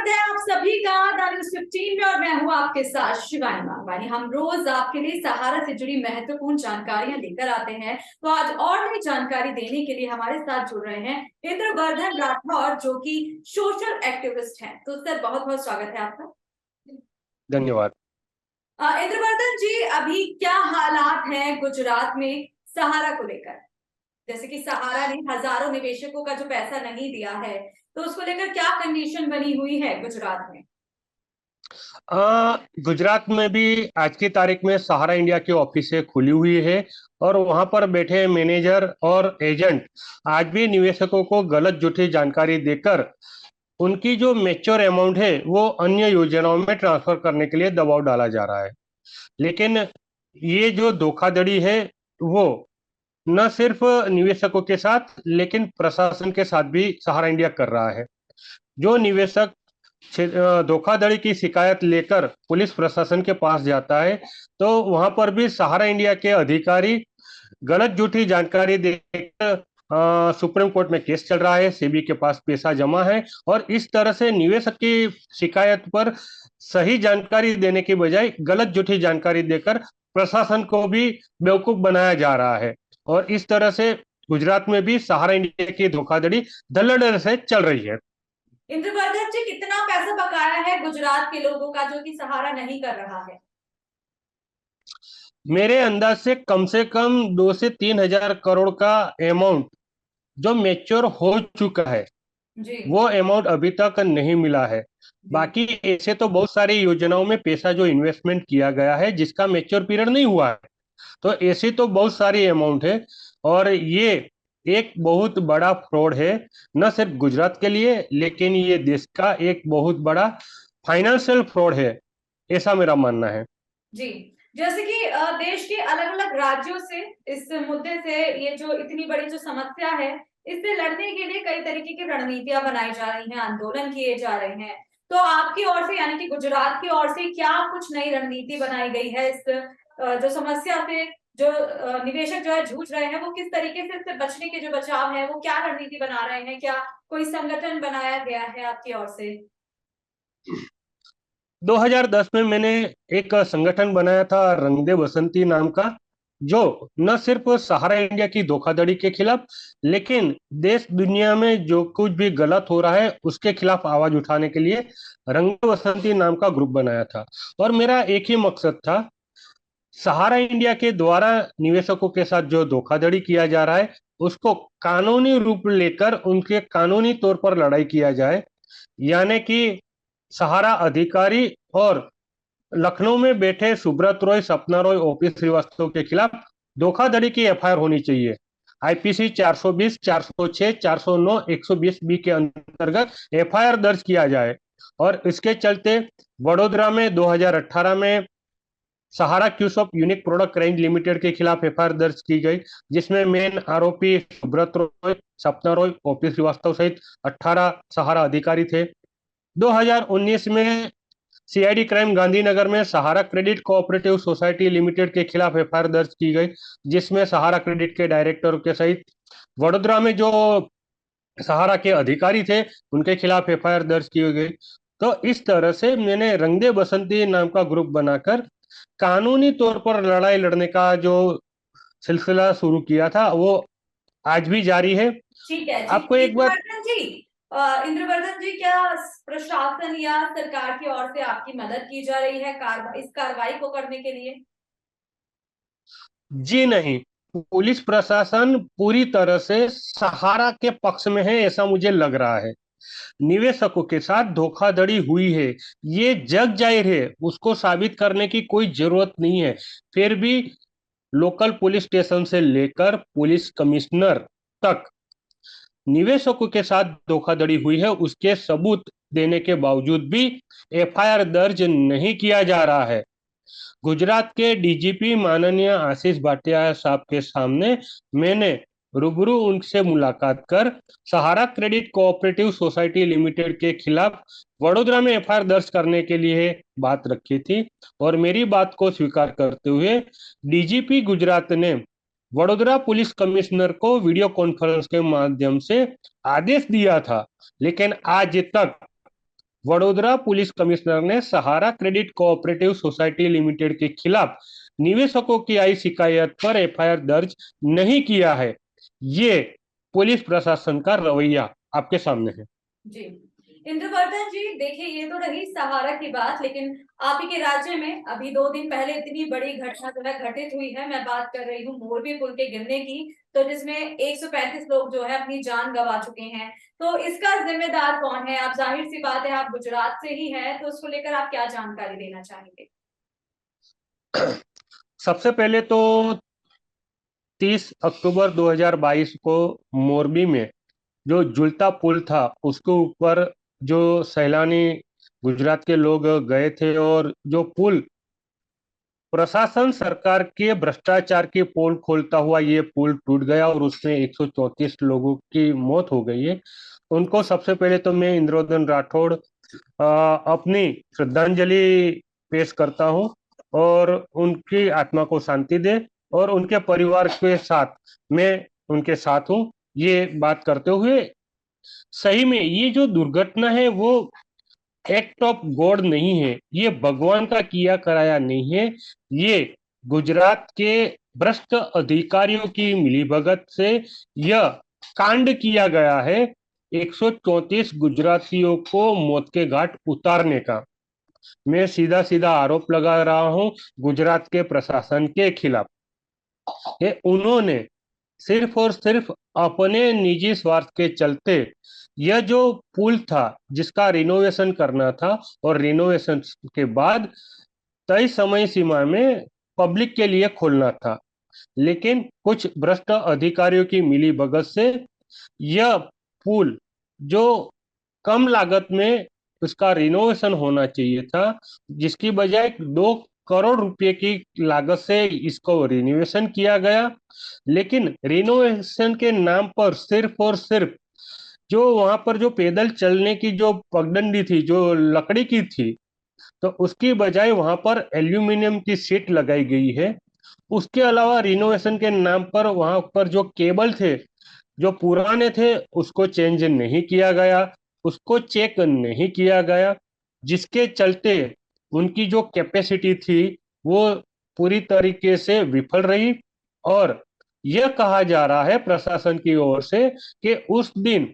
स्वागत है आप सभी का द न्यूज़ 15 में। और मैं हूं आपके साथ शिवानी मांगवानी। हम रोज आपके लिए सहारा से जुड़ी महत्वपूर्ण जानकारियां लेकर आते हैं। तो आज और नई जानकारी देने के लिए हमारे साथ जुड़ रहे हैं इंद्रवर्धन राठौर, जो कि सोशल एक्टिविस्ट हैं। तो सर, बहुत बहुत स्वागत है आपका। धन्यवाद। इंद्रवर्धन जी, अभी क्या हालात हैं गुजरात में सहारा को लेकर? जैसे कि सहारा ने हजारों निवेशकों का जो पैसा नहीं दिया है, तो उसको लेकर क्या कंडीशन बनी हुई है गुजरात में? गुजरात में भी आज की तारीख में सहारा इंडिया की ऑफिसें खुली हुई है और वहां पर बैठे मैनेजर और एजेंट आज भी निवेशकों को गलत झूठी जानकारी देकर उनकी जो मैच्योर अमाउंट है वो अन्य योजनाओं में ट्रांसफर करने के लिए दबाव डाला जा रहा है। लेकिन ये जो धोखाधड़ी है वो न सिर्फ निवेशकों के साथ लेकिन प्रशासन के साथ भी सहारा इंडिया कर रहा है। जो निवेशक धोखाधड़ी की शिकायत लेकर पुलिस प्रशासन के पास जाता है तो वहां पर भी सहारा इंडिया के अधिकारी गलत झूठी जानकारी देकर सुप्रीम कोर्ट में केस चल रहा है। सेबी के पास पैसा जमा है और इस तरह से निवेशक की शिकायत पर सही जानकारी देने की बजाय गलत झूठी जानकारी देकर प्रशासन को भी बेवकूफ बनाया जा रहा है। और इस तरह से गुजरात में भी सहारा इंडिया की धोखाधड़ी धड़ल्ले से चल रही है। इंद्रवर्धन जी, कितना पैसा बकाया है गुजरात के लोगों का जो कि सहारा नहीं कर रहा है? मेरे अंदाज से कम 2 से 3 हजार करोड़ का अमाउंट जो मैच्योर हो चुका है जी वो अमाउंट अभी तक नहीं मिला है। जी। बाकी ऐसे तो बहुत सारी योजनाओं में पैसा जो इन्वेस्टमेंट किया गया है जिसका मैच्योर पीरियड नहीं हुआ है, तो ऐसी तो बहुत सारी अमाउंट है। और ये एक बहुत बड़ा फ्रॉड है, न सिर्फ गुजरात के लिए लेकिन ये देश का एक बहुत बड़ा फाइनेंशियल फ्रॉड है, ऐसा मेरा मानना है। जी, जैसे कि देश के अलग अलग राज्यों से इस मुद्दे से, ये जो इतनी बड़ी जो समस्या है, इससे लड़ने के लिए कई तरीके की रणनीतियां बनाई जा रही हैं, आंदोलन किए जा रहे हैं। तो आपकी ओर से, यानी कि गुजरात की ओर से, क्या कुछ नई रणनीति बनाई गई है इस जो समस्या से जो निवेशक जो है जूझ रहे हैं, वो किस तरीके से इससे बचने के जो बचाव है वो क्या रणनीति बना रहे हैं? क्या कोई संगठन बनाया गया है आपकी ओर से? 2010 में मैंने एक संगठन बनाया था रंग दे बसंती नाम का, जो न सिर्फ सहारा इंडिया की धोखाधड़ी के खिलाफ लेकिन देश दुनिया में जो कुछ भी गलत हो रहा है उसके खिलाफ आवाज उठाने के लिए रंग दे बसंती नाम का ग्रुप बनाया था। और मेरा एक ही मकसद था, सहारा इंडिया के द्वारा निवेशकों के साथ जो धोखाधड़ी किया जा रहा है उसको कानूनी रूप लेकर उनके कानूनी तौर पर लड़ाई किया जाए। यानी कि सहारा अधिकारी और लखनऊ में बैठे सुब्रत रॉय, सपना रॉय, ओपी श्रीवास्तव के खिलाफ धोखाधड़ी की एफआईआर होनी चाहिए। आईपीसी 420, 406, 409, 120 बी के अंतर्गत एफआईआर दर्ज किया जाए। और इसके चलते वडोदरा में 2018 में सहारा क्यूसॉप यूनिक प्रोडक्ट रेंज लिमिटेड के खिलाफ एफआईआर दर्ज की गई, जिसमें मेन आरोपी सुब्रत रॉय, सपना रॉय, ओपी श्रीवास्तव सहित 18 सहारा अधिकारी थे। 2019 में सीआईडी क्राइम गांधीनगर में सहारा क्रेडिट कोऑपरेटिव सोसाइटी लिमिटेड के खिलाफ एफआईआर दर्ज की गई, जिसमें सहारा क्रेडिट के डायरेक्टर के सहित वडोदरा में जो सहारा के अधिकारी थे उनके खिलाफ एफआईआर दर्ज की गई। तो इस तरह से मैंने रंग दे बसंती नाम का ग्रुप बनाकर कानूनी तौर पर लड़ाई लड़ने का जो सिलसिला शुरू किया था वो आज भी जारी है। ठीक है जी। आपको एक बात इंद्रवर्धन जी, क्या प्रशासन या सरकार की ओर से आपकी मदद की जा रही है इस कार्रवाई को करने के लिए? जी नहीं, पुलिस प्रशासन पूरी तरह से सहारा के पक्ष में है ऐसा मुझे लग रहा है। निवेशकों के साथ धोखाधड़ी हुई है, ये जग जाहिर है, उसको साबित करने की कोई जरूरत नहीं है। फिर भी लोकल पुलिस स्टेशन से लेकर पुलिस कमिश्नर तक निवेशकों के साथ धोखाधड़ी हुई है उसके सबूत देने के बावजूद भी एफआईआर दर्ज नहीं किया जा रहा है। गुजरात के डीजीपी माननीय आशीष भाटिया साहब के सामने मैंने रूबरू उनसे मुलाकात कर सहारा क्रेडिट कोऑपरेटिव सोसाइटी लिमिटेड के खिलाफ वडोदरा में एफआईआर दर्ज करने के लिए बात रखी थी। और मेरी बात को स्वीकार करते हुए डीजीपी गुजरात ने वडोदरा पुलिस कमिश्नर को वीडियो कॉन्फ्रेंस के माध्यम से आदेश दिया था, लेकिन आज तक वडोदरा पुलिस कमिश्नर ने सहारा क्रेडिट कोऑपरेटिव सोसाइटी लिमिटेड के खिलाफ निवेशकों की आई शिकायत पर एफआईआर दर्ज नहीं किया है। ये पुलिस प्रशासन का रवैया आपके सामने है। जी, इंद्रवर्धन जी, देखिए ये तो रही सहारा की बात, लेकिन आप ही के राज्य में अभी 2 दिन पहले इतनी बड़ी घटना जो है घटित हुई है। मैं बात कर रही हूँ मोरबी पुल के गिरने की, तो जिसमें 135 लोग जो है अपनी जान गंवा चुके हैं। तो इसका जिम्मेदार कौन है? आप, जाहिर सी बात है, आप गुजरात से ही हैं, तो उसको लेकर आप क्या जानकारी देना चाहेंगे? सबसे पहले तो 30 अक्टूबर 2022 को मोरबी में जो झूलता पुल था उसके ऊपर जो सैलानी गुजरात के लोग गए थे, और जो पुल प्रशासन सरकार के भ्रष्टाचार की पोल खोलता हुआ ये पुल टूट गया और उसमें 134 लोगों की मौत हो गई है। उनको सबसे पहले तो मैं इंद्रवर्धन राठौड़ अपनी श्रद्धांजलि पेश करता हूँ, और उनकी आत्मा को शांति दे, और उनके परिवार के साथ मैं उनके साथ हूँ ये बात करते हुए। सही में ये जो दुर्घटना है वो एक्ट ऑफ गॉड नहीं है, ये भगवान का किया कराया नहीं है, ये गुजरात के भ्रष्ट अधिकारियों की मिलीभगत से यह कांड किया गया है, 134 गुजरातियों को मौत के घाट उतारने का। मैं सीधा सीधा आरोप लगा रहा हूं गुजरात के प्रशासन के खिलाफ। ये उन्होंने सिर्फ और सिर्फ अपने निजी स्वार्थ के चलते यह जो पुल था जिसका रिनोवेशन करना था, और रिनोवेशन के बाद तय समय सीमा में पब्लिक के लिए खोलना था, लेकिन कुछ भ्रष्ट अधिकारियों की मिली भगत से यह पुल जो कम लागत में उसका रिनोवेशन होना चाहिए था, जिसकी बजाय 2 करोड़ रुपए की लागत से इसको रिनोवेशन किया गया, लेकिन रिनोवेशन के नाम पर सिर्फ और सिर्फ जो वहां पर जो पैदल चलने की जो पगडंडी थी जो लकड़ी की थी, तो उसकी बजाय वहां पर एल्यूमिनियम की सीट लगाई गई है। उसके अलावा रिनोवेशन के नाम पर वहां पर जो केबल थे जो पुराने थे उसको चेंज नहीं किया गया, उसको चेक नहीं किया गया, जिसके चलते उनकी जो कैपेसिटी थी वो पूरी तरीके से विफल रही। और यह कहा जा रहा है प्रशासन की ओर से कि उस दिन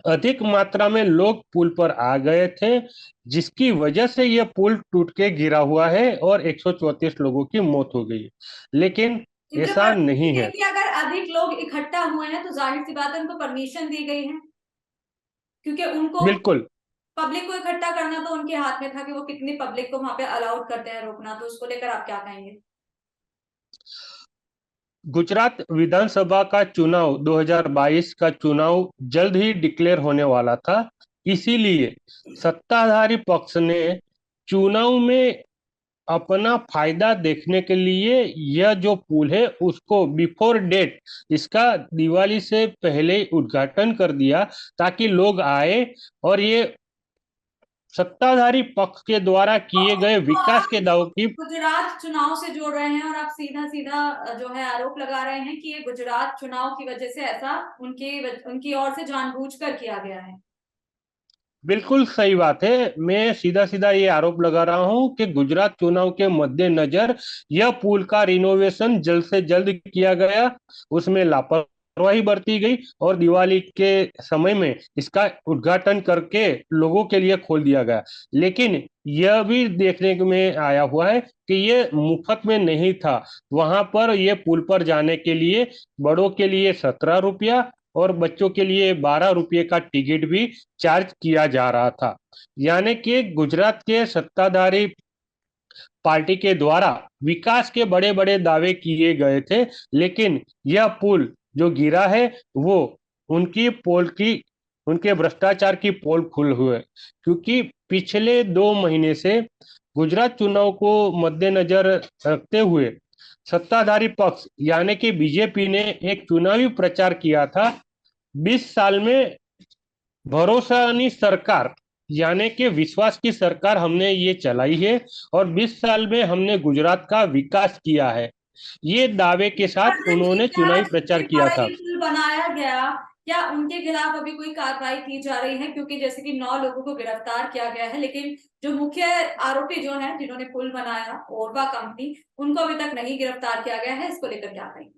अधिक मात्रा में लोग पुल पर आ गए थे, जिसकी वजह से यह पुल टूट के गिरा हुआ है और 134 लोगों की मौत हो गई, लेकिन ऐसा इंद्रवर्धन जी, नहीं है। देखिए अगर अधिक लोग इकट्ठा हुए हैं तो जाहिर सी बात है उनको परमिशन दी गई है, क्योंकि उनको बिल्कुल। पब्लिक को इकट्ठा करना तो उनके हाथ में था कि वो कितनी पब्लिक को वहां पे अलाउड करते हैं रोकना। तो उसको लेकर आप क्या कहेंगे? गुजरात विधानसभा का चुनाव 2022 का चुनाव जल्द ही डिक्लेयर होने वाला था, इसीलिए सत्ताधारी पक्ष ने चुनाव में अपना फायदा देखने के लिए यह जो पुल है उसको बिफोर डेट, इसका दिवाली से पहले उद्घाटन कर दिया, ताकि लोग आए और ये सत्ताधारी पक्ष के द्वारा किए गए तो विकास आप के दावों की। गुजरात चुनाव से जोड़ रहे हैं और आप सीधा सीधा जो है आरोप लगा रहे हैं कि ये गुजरात चुनाव की वजह से ऐसा उनकी ओर से जानबूझकर किया गया है। बिल्कुल सही बात है, मैं सीधा सीधा ये आरोप लगा रहा हूं कि गुजरात चुनाव के मद्देनजर यह पुल का रिनोवेशन जल्द से जल्द किया गया, उसमें लापरवाही बरती गई और दिवाली के समय में इसका उद्घाटन करके लोगों के लिए खोल दिया गया। लेकिन यह भी देखने में आया हुआ है कि ये मुफ्त में नहीं था, वहां पर ये पुल पर जाने के लिए बड़ों के लिए 17 रुपया और बच्चों के लिए 12 रुपये का टिकट भी चार्ज किया जा रहा था। यानी कि गुजरात के सत्ताधारी पार्टी के द्वारा विकास के बड़े बड़े दावे किए गए थे, लेकिन यह पुल जो गिरा है वो उनकी पोल की, उनके भ्रष्टाचार की पोल खुल हुए, क्योंकि पिछले 2 महीने से गुजरात चुनाव को मद्देनजर रखते हुए सत्ताधारी पक्ष यानी कि बीजेपी ने एक चुनावी प्रचार किया था, 20 साल में भरोसानी सरकार यानी कि विश्वास की सरकार हमने ये चलाई है और 20 साल में हमने गुजरात का विकास किया है, ये दावे के साथ वर्धन जी, उन्होंने क्या चुनावी जिसके प्रचार किया द्वारा था। ये पुल बनाया गया, क्या उनके खिलाफ अभी कोई कार्रवाई की जा रही है? क्योंकि जैसे कि 9 लोगों को गिरफ्तार किया गया है, लेकिन जो मुख्य आरोपी जो हैं, जिन्होंने पुल बनाया, ओरवा कंपनी, उनको अभी तक नहीं गिरफ्तार किया गया है। इसको लेकर क्या कहेंगे?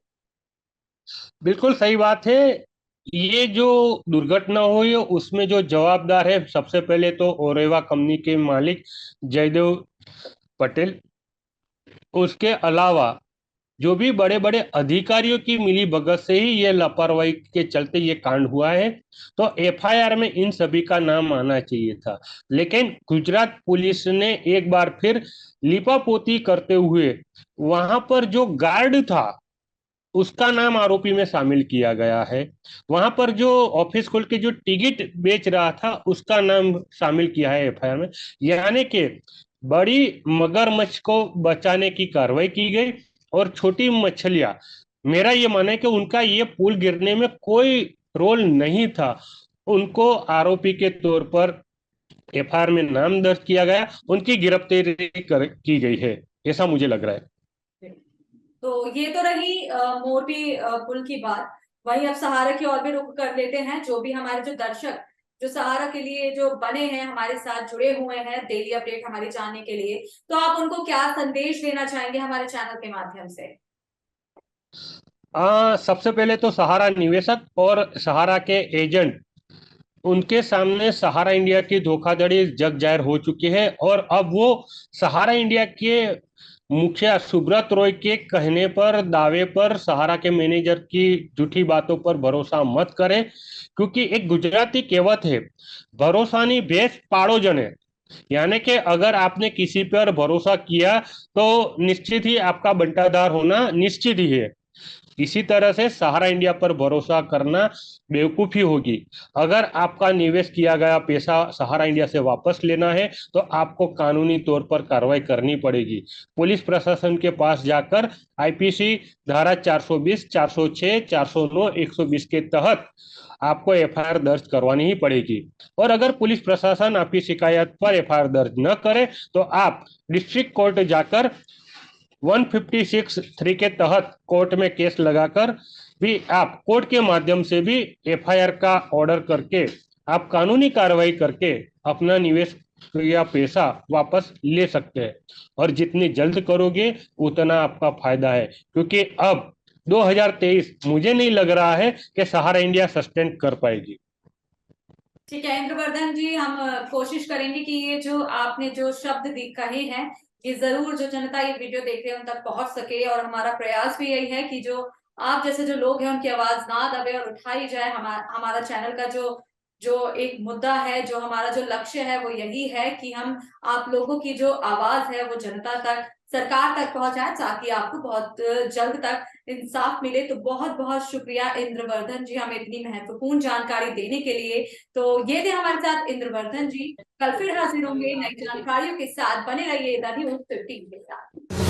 बिल्कुल सही बात है। ये जो दुर्घटना हुई है उसमें जो जवाबदार है, सबसे पहले तो ओरेवा कंपनी के मालिक जयदेव पटेल। उसके अलावा जो भी बड़े बड़े अधिकारियों की मिली भगत से ही ये लापरवाही के चलते ये कांड हुआ है, तो एफआईआर में इन सभी का नाम आना चाहिए था। लेकिन गुजरात पुलिस ने एक बार फिर लिपापोती करते हुए वहां पर जो गार्ड था उसका नाम आरोपी में शामिल किया गया है। वहां पर जो ऑफिस खोल के जो टिकट बेच रहा था उसका नाम शामिल किया है एफआईआर में। यानी कि बड़ी मगरमच्छ को बचाने की कार्रवाई की गई और छोटी मछलियां, मेरा ये मानना है कि उनका ये पुल गिरने में कोई रोल नहीं था, उनको आरोपी के तौर पर एफआईआर में नाम दर्ज किया गया, उनकी गिरफ्तारी की गई है, ऐसा मुझे लग रहा है। तो ये तो रही मोरबी पुल की बात। वहीं अब सहारा की ओर भी रुख कर लेते हैं। जो भी हमारे जो दर्शक जो सहारा के लिए जो बने हैं, हमारे साथ जुड़े हुए हैं डेली अपडेट हमारी जानने के लिए, तो आप उनको क्या संदेश देना चाहेंगे हमारे चैनल के माध्यम से? सबसे पहले तो सहारा निवेशक और सहारा के एजेंट, उनके सामने सहारा इंडिया की धोखाधड़ी जग जाहिर हो चुकी है और अब वो सहारा इंडिया के मुखिया सुब्रत रॉय के कहने पर, दावे पर, सहारा के मैनेजर की झूठी बातों पर भरोसा मत करें। क्योंकि एक गुजराती कहावत है, भरोसा नहीं भैंस पाड़ो जने। यानी कि अगर आपने किसी पर भरोसा किया तो निश्चित ही आपका बंटाधार होना निश्चित ही है। इसी तरह से सहारा इंडिया पर भरोसा करना बेवकूफ़ी होगी। अगर आपका निवेश किया गया पैसा सहारा इंडिया से वापस लेना है तो आपको कानूनी तौर पर कार्रवाई करनी पड़ेगी। पुलिस प्रशासन के पास जाकर आईपीसी धारा 420, 406, 409, 120 के तहत आपको एफआईआर दर्ज करवानी ही पड़ेगी। और अगर पुलिस प्रशासन आपकी शिकायत पर एफआईआर दर्ज न करे तो आप डिस्ट्रिक्ट कोर्ट जाकर 156(3) के तहत कोर्ट में केस लगाकर भी आप कोर्ट के माध्यम से भी एफआईआर का ऑर्डर करके आप कानूनी कार्रवाई करके अपना निवेश या पैसा वापस ले सकते हैं। और जितनी जल्द करोगे उतना आपका फायदा है, क्योंकि अब 2023 मुझे नहीं लग रहा है कि सहारा इंडिया सस्टेन कर पाएगी। ठीक है इंद्रवर्धन जी, हम कोशिश करेंगे कि ये जो आपने जो शब्द कहे हैं, ये जरूर जो जनता ये वीडियो देख रहे हैं उन तक पहुंच सके। और हमारा प्रयास भी यही है कि जो आप जैसे जो लोग हैं उनकी आवाज ना दबे और उठाई जाए। हमारा चैनल का जो जो एक मुद्दा है, जो हमारा जो लक्ष्य है, वो यही है कि हम आप लोगों की जो आवाज है वो जनता तक, सरकार तक पहुंचाए, ताकि आपको बहुत जल्द तक इंसाफ मिले। तो बहुत बहुत शुक्रिया इंद्रवर्धन जी, हमें इतनी महत्वपूर्ण जानकारी देने के लिए। तो ये थे हमारे साथ इंद्रवर्धन जी। कल फिर हाजिर होंगे नई जानकारियों के साथ। बने रहिए द न्यूज़ 15 के साथ।